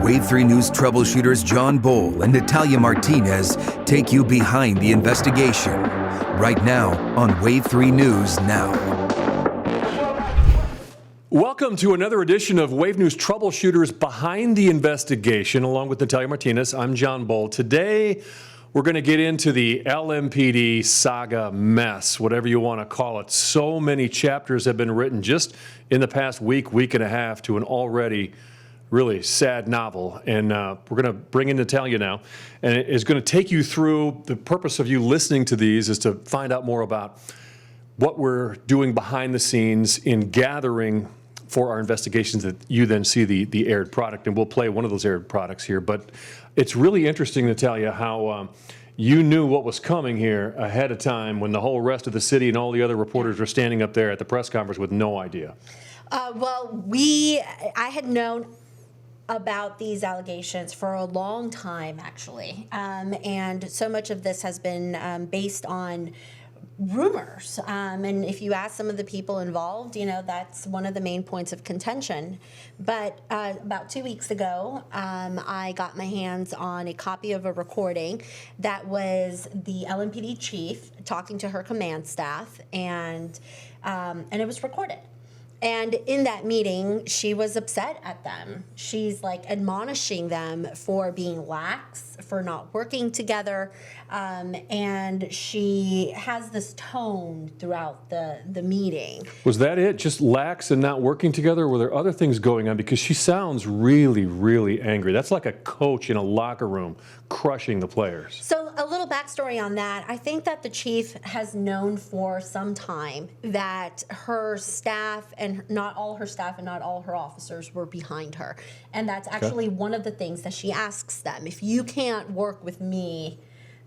Wave 3 News troubleshooters John Boll and Natalia Martinez take you behind the investigation. Right now on Wave 3 News Now. Welcome to another edition of Wave News Troubleshooters Behind the Investigation. Along with Natalia Martinez, I'm John Boll. Today, we're going to get into the LMPD saga mess, whatever you want to call it. So many chapters have been written just in the past week and a half to an already really sad novel. And we're going to bring in Natalia now, and it is going to take you through. The purpose of you listening to these is to find out more about what we're doing behind the scenes in gathering for our investigations that you then see the aired product. And we'll play one of those aired products here. But it's really interesting, Natalia, how you knew what was coming here ahead of time when the whole rest of the city and all the other reporters were standing up there at the press conference with no idea. I had known about these allegations for a long time, actually. And so much of this has been based on rumors. And if you ask some of the people involved, you know, that's one of the main points of contention. But about 2 weeks ago, I got my hands on a copy of a recording that was the LMPD chief talking to her command staff, and it was recorded. And in that meeting, she was upset at them. She's like admonishing them for being lax, for not working together. And she has this tone throughout the meeting. Was that it? Just lax and not working together? Or were there other things going on? Because she sounds really, really angry. That's like a coach in a locker room crushing the players. So a little backstory on that. I think that the chief has known for some time that her staff and not all her staff and not all her officers were behind her. And that's actually one of the things that she asks them. If you can't work with me,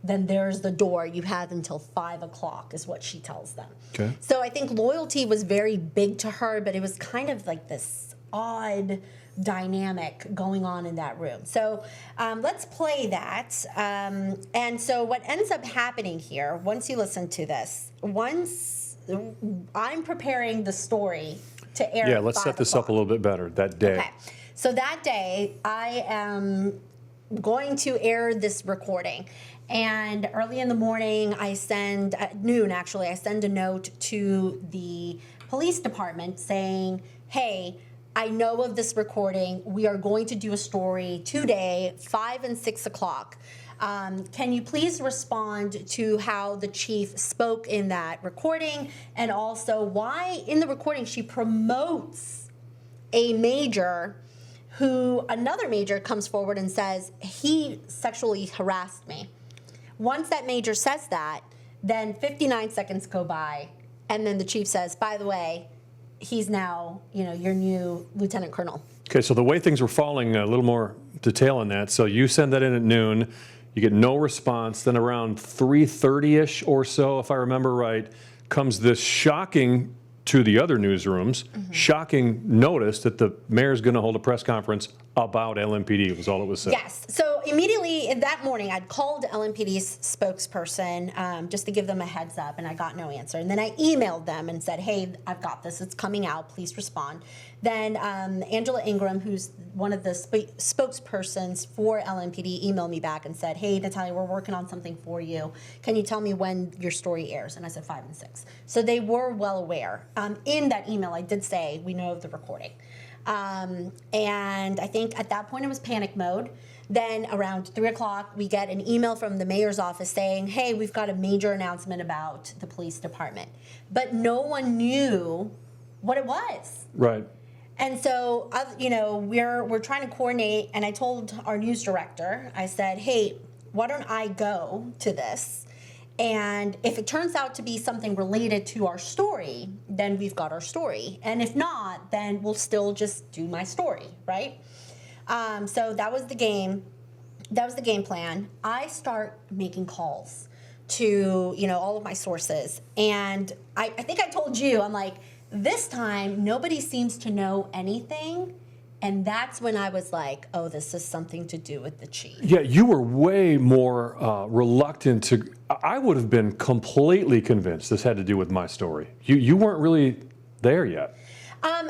then there's the door. You have until 5 o'clock is what she tells them. Okay. So I think loyalty was very big to her, but it was kind of like this odd dynamic going on in that room. So let's play that. And so what ends up happening here, once you listen to this, once I'm preparing the story to air. Yeah, let's set this up a little bit better that day. Okay. So that day, I am going to air this recording. And early in the morning, at noon actually, I send a note to the police department saying, hey, I know of this recording. We are going to do a story today, 5 and 6 o'clock. Can you please respond to how the chief spoke in that recording, and also why in the recording she promotes a major who another major comes forward and says he sexually harassed me. Once that major says that, then 59 seconds go by, and then the chief says, by the way, he's now, your new lieutenant colonel. Okay, so the way things were falling, a little more detail on that. So you send that in at noon, you get no response. Then around 3:30-ish or so, if I remember right, comes this shocking, to the other newsrooms, shocking notice that the mayor's going to hold a press conference about LMPD, was all it was said. Yes. So immediately that morning, I'd called LMPD's spokesperson just to give them a heads up, and I got no answer. And then I emailed them and said, hey, I've got this. It's coming out. Please respond. Then Angela Ingram, who's one of the spokespersons for LMPD, emailed me back and said, hey, Natalia, we're working on something for you. Can you tell me when your story airs? And I said 5 and 6. So they were well aware. In that email, I did say, we know of the recording. And I think at that point it was panic mode. Then around 3 o'clock, we get an email from the mayor's office saying, hey, we've got a major announcement about the police department. But no one knew what it was. Right. And so, we're trying to coordinate, and I told our news director, I said, hey, why don't I go to this? And if it turns out to be something related to our story, then we've got our story. And if not, then we'll still just do my story, right? So that was the game. That was the game plan. I start making calls to, all of my sources. And I think I told you, I'm like, this time, nobody seems to know anything. And that's when I was like, oh, this is something to do with the chief. Yeah, you were way more reluctant to. I would have been completely convinced this had to do with my story. You weren't really there yet.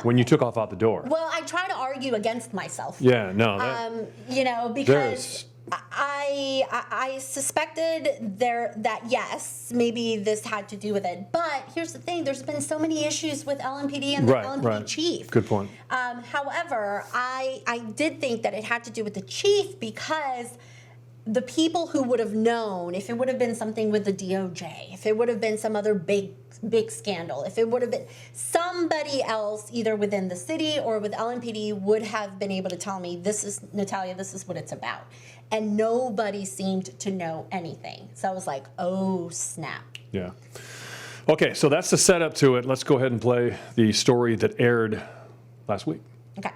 when you took off out the door. Well, I try to argue against myself. Yeah, no. That, Because I suspected that yes, maybe this had to do with it. But here's the thing: there's been so many issues with LMPD and the LMPD chief. Good point. However, I did think that it had to do with the chief because the people who would have known, if it would have been something with the DOJ, if it would have been some other big scandal, if it would have been somebody else, either within the city or with LMPD, would have been able to tell me, this is, Natalia, this is what it's about. And nobody seemed to know anything. So I was like, oh, snap. Yeah. Okay, so that's the setup to it. Let's go ahead and play the story that aired last week. Okay.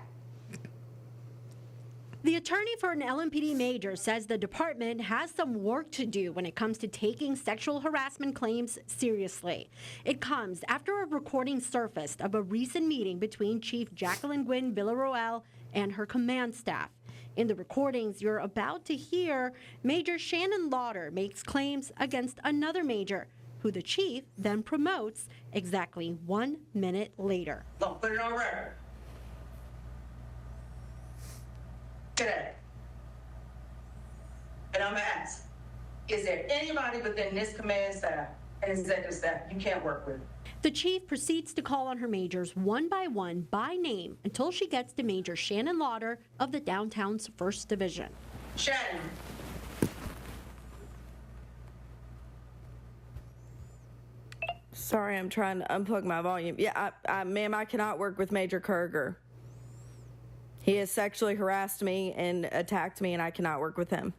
The attorney for an LMPD major says the department has some work to do when it comes to taking sexual harassment claims seriously. It comes after a recording surfaced of a recent meeting between Chief Jacqueline Gwynn Villaroel and her command staff. In the recordings you're about to hear, Major Shannon Lauder makes claims against another major, who the chief then promotes exactly 1 minute later. Don't put it on record. Today. And I'm gonna ask, is there anybody within this command staff and executive staff you can't work with? The chief proceeds to call on her majors one by one by name until she gets to Major Shannon Lauder of the downtown's 1st Division. Shannon. Sorry, I'm trying to unplug my volume. Yeah, ma'am, I cannot work with Major Kruger. He has sexually harassed me and attacked me, and I cannot work with him.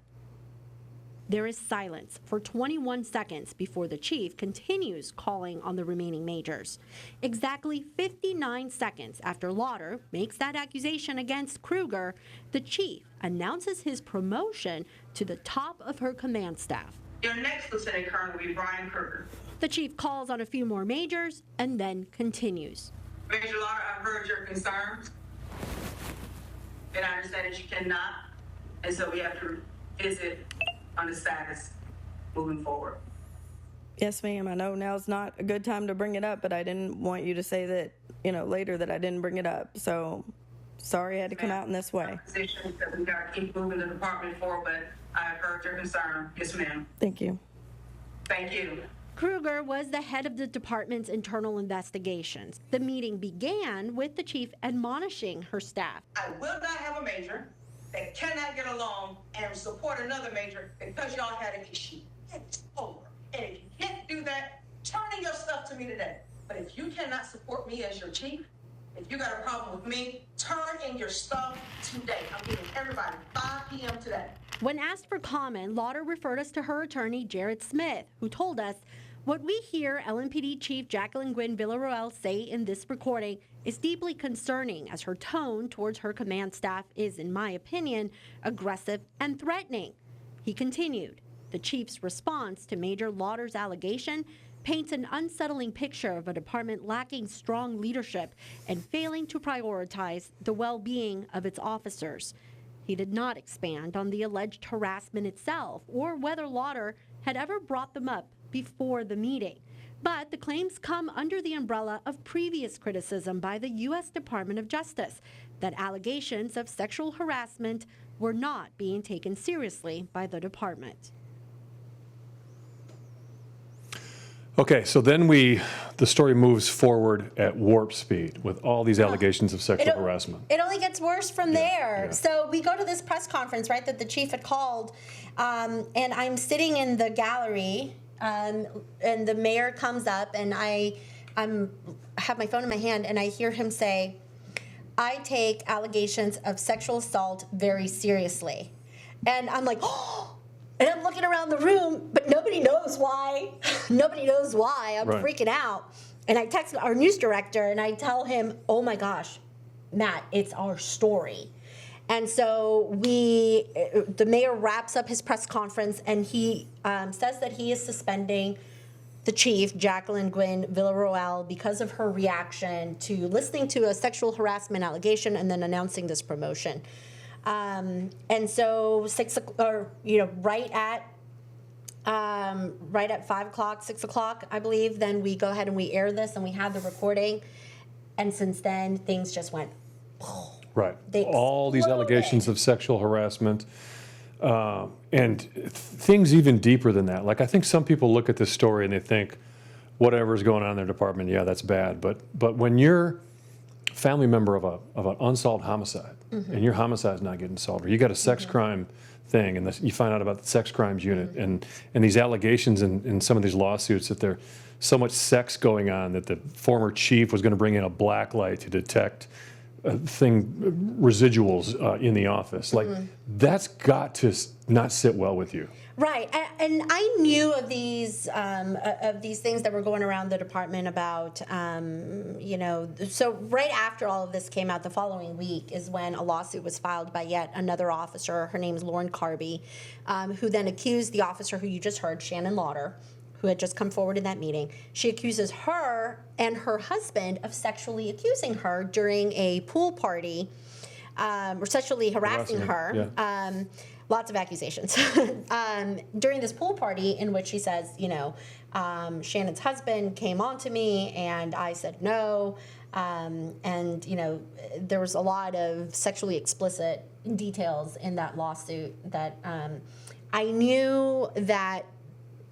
There is silence for 21 seconds before the chief continues calling on the remaining majors. Exactly 59 seconds after Lauder makes that accusation against Kruger, the chief announces his promotion to the top of her command staff. Your next lieutenant colonel will be Brian Kruger. The chief calls on a few more majors and then continues. Major Lauder, I've heard your concerns. And I understand that you cannot. And so we have to visit on the status moving forward. Yes, ma'am. I know now's not a good time to bring it up, but I didn't want you to say that, later that I didn't bring it up. So sorry I had to come out in this way. Positions that we got to keep moving the department forward, but I've heard your concern. Yes, ma'am. Thank you. Thank you. Kruger was the head of the department's internal investigations. The meeting began with the chief admonishing her staff. I will not have a major that cannot get along and support another major because y'all had an issue. It's over. And if you can't do that, turn in your stuff to me today. But if you cannot support me as your chief, if you got a problem with me, turn in your stuff today. I'm giving everybody 5 p.m. today. When asked for comment, Lauder referred us to her attorney, Jared Smith, who told us, what we hear LMPD Chief Jacqueline Gwynn Villaroel say in this recording is deeply concerning, as her tone towards her command staff is, in my opinion, aggressive and threatening. He continued, the chief's response to Major Lauder's allegation paints an unsettling picture of a department lacking strong leadership and failing to prioritize the well-being of its officers. He did not expand on the alleged harassment itself or whether Lauder had ever brought them up before the meeting. But the claims come under the umbrella of previous criticism by the U.S. Department of Justice that allegations of sexual harassment were not being taken seriously by the department. Okay, so then the story moves forward at warp speed with all these allegations of sexual harassment. It only gets worse from there. Yeah. So we go to this press conference, right, that the chief had called, and I'm sitting in the gallery, and the mayor comes up, and I have my phone in my hand, and I hear him say, I take allegations of sexual assault very seriously. And I'm like, oh! And I'm looking around the room, but nobody knows why. Nobody knows why. I'm freaking out. And I text our news director, and I tell him, oh my gosh, Matt, it's our story. And so the mayor wraps up his press conference, and he says that he is suspending the chief, Jacqueline Gwynn Villaroel, because of her reaction to listening to a sexual harassment allegation and then announcing this promotion. And so right at 5 o'clock, 6 o'clock, I believe, then we go ahead and we air this, and we have the recording. And since then, things just went. Right. They All these exploded. allegations of sexual harassment, and things even deeper than that. Like, I think some people look at this story and they think, whatever's going on in their department, yeah, that's bad. But when you're a family member of an unsolved homicide, and your homicide's not getting solved, or you got a sex crime thing, and you find out about the sex crimes unit, and these allegations in some of these lawsuits that there's so much sex going on that the former chief was going to bring in a black light to detect residuals in the office. Like, that's got to not sit well with you. Right, and I knew of these things that were going around the department about, so right after all of this came out, the following week is when a lawsuit was filed by yet another officer. Her name's Lauren Carby, who then accused the officer who you just heard, Shannon Lauder, who had just come forward in that meeting. She accuses her and her husband of sexually accusing her during a pool party, or sexually harassing her. Yeah. Lots of accusations. During this pool party in which she says, Shannon's husband came on to me and I said no. There was a lot of sexually explicit details in that lawsuit that I knew that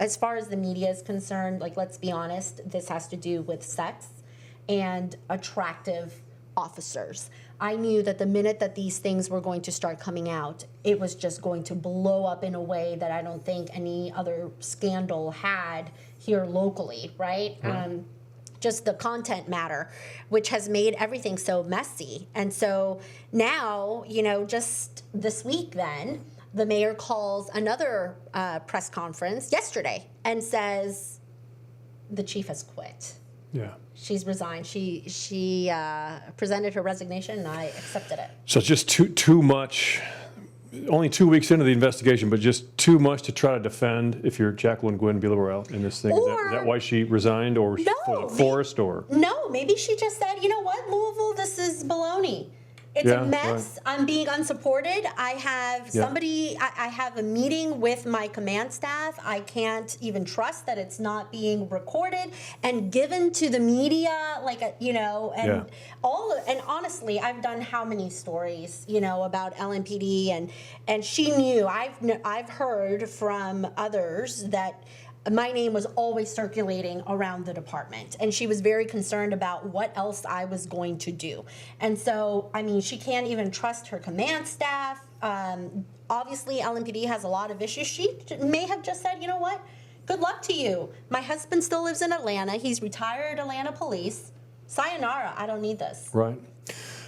as far as the media is concerned, like, let's be honest, this has to do with sex and attractive officers. I knew that the minute that these things were going to start coming out, it was just going to blow up in a way that I don't think any other scandal had here locally, right? Just the content matter, which has made everything so messy. And so now, just this week then, the mayor calls another press conference yesterday and says the chief has quit. Yeah. She's resigned. She presented her resignation, and I accepted it. So it's just too much. Only 2 weeks into the investigation, but just too much to try to defend if you're Jacqueline Gwynn Villarreal in this thing. Is that why she resigned, or was it forced, or? No, maybe she just said, you know what, Louisville, this is baloney. It's a mess. Right. I'm being unsupported. I have somebody, I have a meeting with my command staff. I can't even trust that it's not being recorded and given to the media, and honestly, I've done how many stories, about LMPD, and she knew. I've heard from others that my name was always circulating around the department, and she was very concerned about what else I was going to do. And so, she can't even trust her command staff. Obviously, LMPD has a lot of issues. She may have just said, you know what, good luck to you. My husband still lives in Atlanta. He's retired Atlanta police. Sayonara, I don't need this. Right.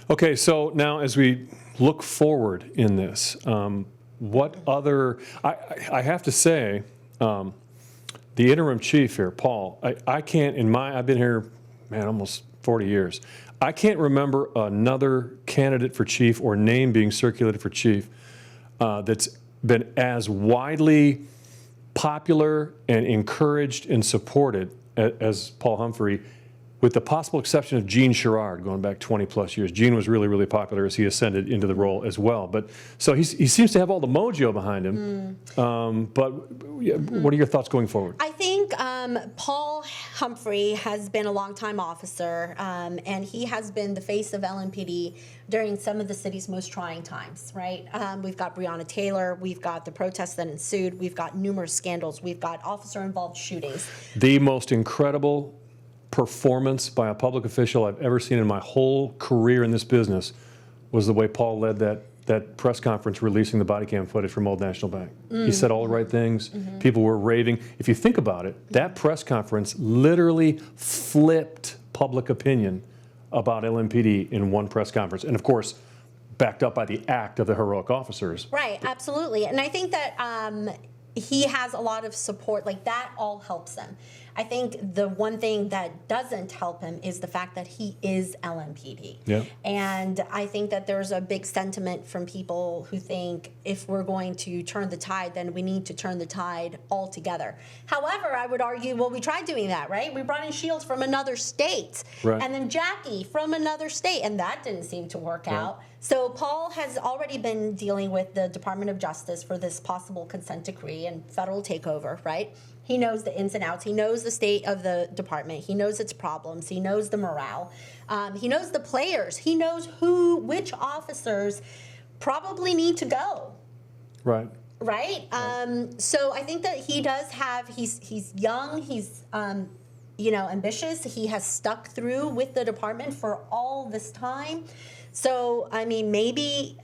Okay, so now as we look forward in this, what other, I have to say, the interim chief here, Paul, I can't, I've been here, almost 40 years. I can't remember another candidate for chief or name being circulated for chief that's been as widely popular and encouraged and supported as Paul Humphrey, with the possible exception of Gene Sherrard, going back 20 plus years. Gene was really, really popular as he ascended into the role as well. But so he seems to have all the mojo behind him. But what are your thoughts going forward? I think Paul Humphrey has been a longtime officer, and he has been the face of LMPD during some of the city's most trying times, right? We've got Breonna Taylor, we've got the protests that ensued, we've got numerous scandals, we've got officer-involved shootings. The most incredible performance by a public official I've ever seen in my whole career in this business was the way Paul led that press conference releasing the body cam footage from Old National Bank. He said all the right things. People were raving. If you think about it, that press conference literally flipped public opinion about LMPD in one press conference. And of course, backed up by the act of the heroic officers. Right, absolutely. And I think that he has a lot of support. Like, that all helps him. I think the one thing that doesn't help him is the fact that he is LMPD. Yeah. And I think that there's a big sentiment from people who think if we're going to turn the tide, then we need to turn the tide altogether. However, I would argue, well, we tried doing that, right? We brought in Shields from another state, right, and then Jackie from another state, and that didn't seem to work out. So Paul has already been dealing with the Department of Justice for this possible consent decree and federal takeover, right? He knows the ins and outs. He knows the state of the department. He knows its problems. He knows the morale. He knows the players. He knows which officers probably need to go. Right. Right. So I think that he does have. He's young. He's ambitious. He has stuck through with the department for all this time. So I mean, maybe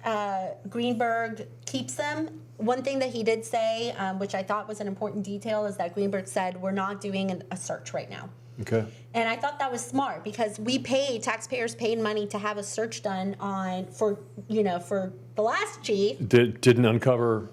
Greenberg keeps them. One thing that he did say, which I thought was an important detail, is that Greenberg said, we're not doing a search right now. Okay. And I thought that was smart because taxpayers paid money to have a search done for the last chief. Didn't uncover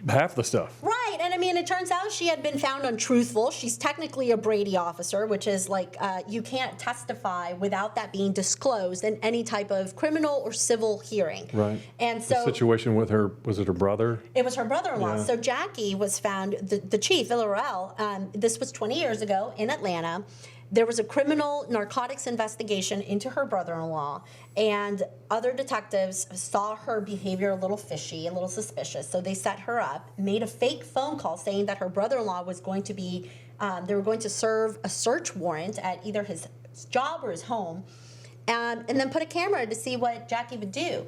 half the stuff. Right, and I mean, it turns out she had been found untruthful. She's technically a Brady officer, which is like you can't testify without that being disclosed in any type of criminal or civil hearing. Right. And so the situation with her, was it her brother? it was her brother-in-law. Yeah. So Jackie was found, the chief, Villarreal, this was 20 years ago in Atlanta. There was a criminal narcotics investigation into her brother-in-law, and other detectives saw her behavior a little fishy, a little suspicious. So they set her up, made a fake phone call saying that her brother-in-law was going to be, they were going to serve a search warrant at either his job or his home, and then put a camera to see what Jackie would do.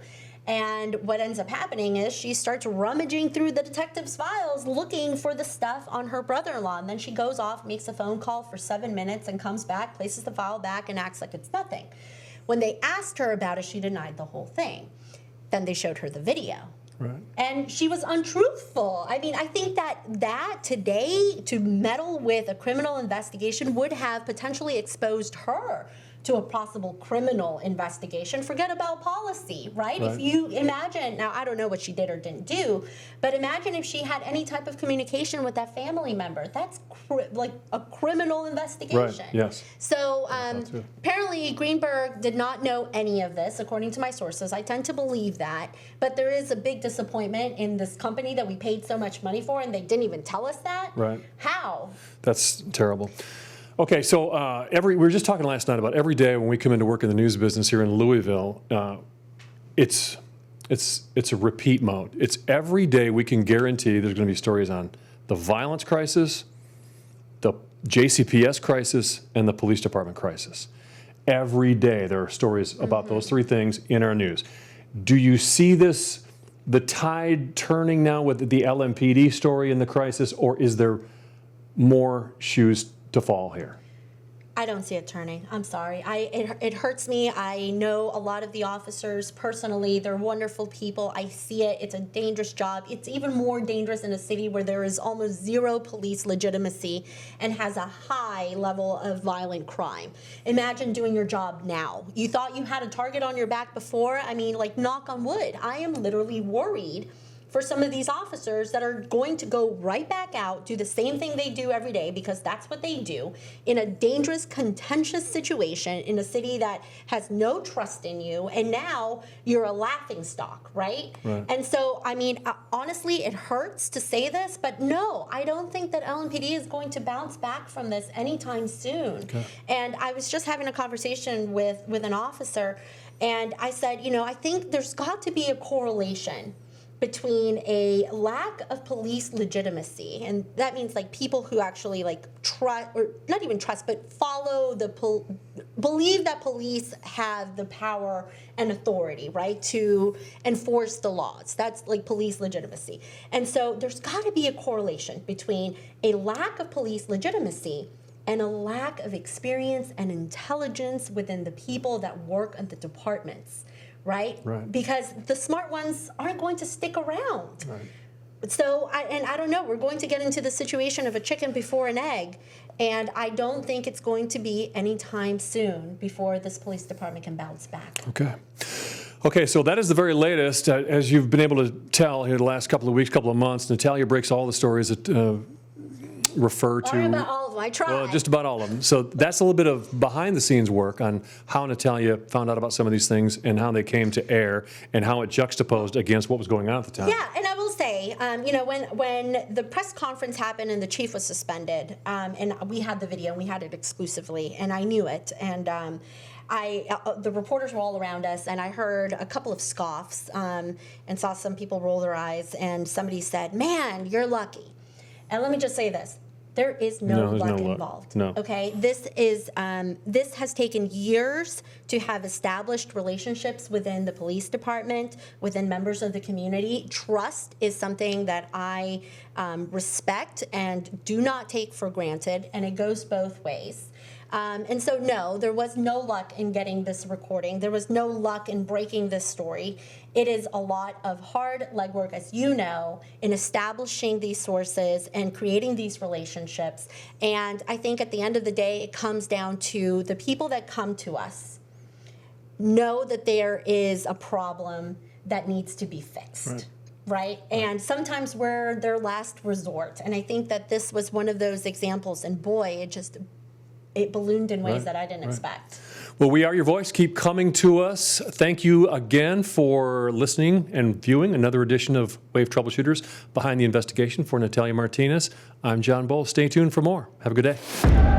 And what ends up happening is she starts rummaging through the detective's files looking for the stuff on her brother-in-law. And then she goes off, makes a phone call for 7 minutes, and comes back, places the file back, and acts like it's nothing. When they asked her about it, she denied the whole thing. Then they showed her the video. Right. And she was untruthful. I mean, I think that today, to meddle with a criminal investigation would have potentially exposed her to a possible criminal investigation. Forget about policy, right? If you imagine, now I don't know what she did or didn't do, but imagine if she had any type of communication with that family member. That's like a criminal investigation. Right, yes. So too. apparently Greenberg did not know any of this, according to my sources. I tend to believe that, but there is a big disappointment in this company that we paid so much money for, and they didn't even tell us that. Right. How? That's terrible. Okay, so we were just talking last night about every day when we come into work in the news business here in Louisville, it's a repeat mode. It's every day we can guarantee there's going to be stories on the violence crisis, the JCPS crisis, and the police department crisis. Every day there are stories about those three things in our news. Do you see the tide turning now with the LMPD story in the crisis, or is there more shoes to fall here? I don't see it turning. I'm sorry. It hurts me. I know a lot of the officers personally. They're wonderful people. I see it. It's a dangerous job. It's even more dangerous in a city where there is almost zero police legitimacy and has a high level of violent crime. Imagine doing your job now. You thought you had a target on your back before? I mean, like, knock on wood. I am literally worried for some of these officers that are going to go right back out, do the same thing they do every day, because that's what they do, in a dangerous, contentious situation in a city that has no trust in you, and now you're a laughingstock, right? And so, I mean, honestly, it hurts to say this, but no, I don't think that LMPD is going to bounce back from this anytime soon. Okay. And I was just having a conversation with an officer, and I said, I think there's got to be a correlation between a lack of police legitimacy, and that means like people who actually like trust, or not even trust, but follow believe that police have the power and authority, right, to enforce the laws. That's like police legitimacy. And so there's got to be a correlation between a lack of police legitimacy and a lack of experience and intelligence within the people that work at the departments. Right? Because the smart ones aren't going to stick around. Right. So, I don't know, we're going to get into the situation of a chicken before an egg, and I don't think it's going to be anytime soon before this police department can bounce back. Okay, so that is the very latest. As you've been able to tell here the last couple of weeks, couple of months, Natalia breaks all the stories that refer to... Sorry about all of them. I tried. Well, just about all of them. So that's a little bit of behind-the-scenes work on how Natalia found out about some of these things and how they came to air and how it juxtaposed against what was going on at the time. Yeah, and I will say, when the press conference happened and the chief was suspended, and we had the video and we had it exclusively, and I knew it, and the reporters were all around us, and I heard a couple of scoffs and saw some people roll their eyes, and somebody said, "Man, you're lucky." And let me just say this. There is No, no there's luck no luck. involved. No. Okay, this has taken years to have established relationships within the police department, within members of the community. Trust is something that I respect and do not take for granted, and it goes both ways. And so, no, there was no luck in getting this recording. There was no luck in breaking this story. It is a lot of hard legwork, as you know, in establishing these sources and creating these relationships. And I think at the end of the day, it comes down to the people that come to us know that there is a problem that needs to be fixed. Right? And sometimes we're their last resort. And I think that this was one of those examples. And boy, it ballooned in ways that I didn't expect. Well, we are your voice. Keep coming to us. Thank you again for listening and viewing another edition of Wave Troubleshooters Behind the Investigation. For Natalia Martinez, I'm John Bull. Stay tuned for more. Have a good day.